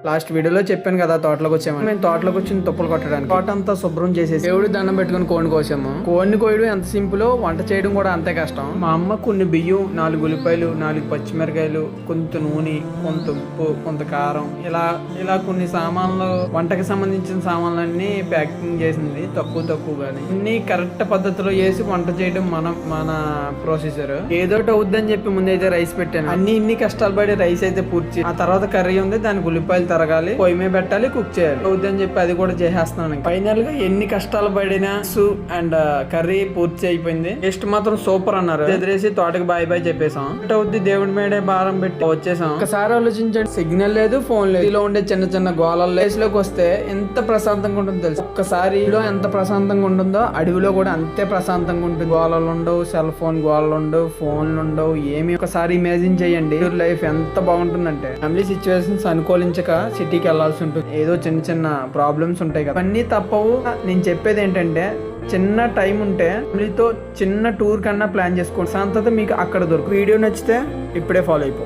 Last వీడియోలో చెప్పాను కదా తోటలోకి వచ్చాము. మేము తోటలోకి వచ్చిన తుప్పలు కొట్టడానికి తోట అంతా శుభ్రం చేసేసి దేవుడి దండం పెట్టుకుని కోడిని కోసాము. కోడిని కోయడం ఎంత సింపుల్, వంట చేయడం కూడా అంతే కష్టం. మా అమ్మ కొన్ని బియ్యం, 4 ఉల్లిపాయలు, 4 పచ్చిమిరకాయలు, కొంత నూనె, కొంత ఉప్పు, కొంత కారం, ఇలా కొన్ని సామాన్లు, వంటకి సంబంధించిన సామాన్లన్నీ ప్యాకింగ్ చేసింది తక్కువగానే. అన్ని కరెక్ట్ పద్ధతిలో చేసి వంట చేయడం మన ప్రొసీజర్. ఏదోటి అవుద్దని చెప్పి ముందైతే రైస్ పెట్టాను. ఇన్ని కష్టాలు పడి రైస్ అయితే పూర్తి. ఆ తర్వాత కర్రీ ఉంది, దానికి ఉల్లిపాయలు తరగాలి, పొయ్యి మీద పెట్టాలి, కుక్ చేయాలి. అవుద్దని చెప్పి అది కూడా చేసేస్తున్నాను. ఫైనల్ గా ఎన్ని కష్టాలు పడినా అండ్ కర్రీ పూర్తి అయిపోయింది. టేస్ట్ మాత్రం సూపర్ అన్నారు. ఎదిరేసి తోటకి బాయ్ చెప్పేసాం. అవుద్ది దేవుడి మీదే భారం పెట్టి వచ్చేసాం. ఒకసారి ఆలోచించండి, సిగ్నల్ లేదు, ఫోన్ లేదు, ఇలా ఉండే చిన్న గోళాల ప్లేస్ లోకి వస్తే ఎంత ప్రశాంతంగా ఉంటుందో తెలుసు. ఒక్కసారి ఎంత ప్రశాంతంగా ఉంటుందో అడవిలో కూడా అంతే ప్రశాంతంగా ఉంటుంది. గోళాలు ఉండవు, సెల్ ఫోన్ గోళాలు ఉండవు, ఫోన్లు ఉండవు, ఏమి. ఒకసారి ఇమాజిన్ చేయండి లైఫ్ ఎంత బాగుంటుందంటే. ఫ్యామిలీ సిచ్యువేషన్స్ అనుకూలించక సిటీకి వెళ్లాల్సి ఉంటుంది. ఏదో చిన్న ప్రాబ్లమ్స్ ఉంటాయి కదా, అన్నీ తప్పవు. నేను చెప్పేది ఏంటంటే, చిన్న టైం ఉంటే ఫ్యామిలీతో చిన్న టూర్ కన్నా ప్లాన్ చేసుకోండి. శాంతత మీకు అక్కడ దొరుకు. వీడియో నచ్చితే ఇప్పుడే ఫాలో అయిపో.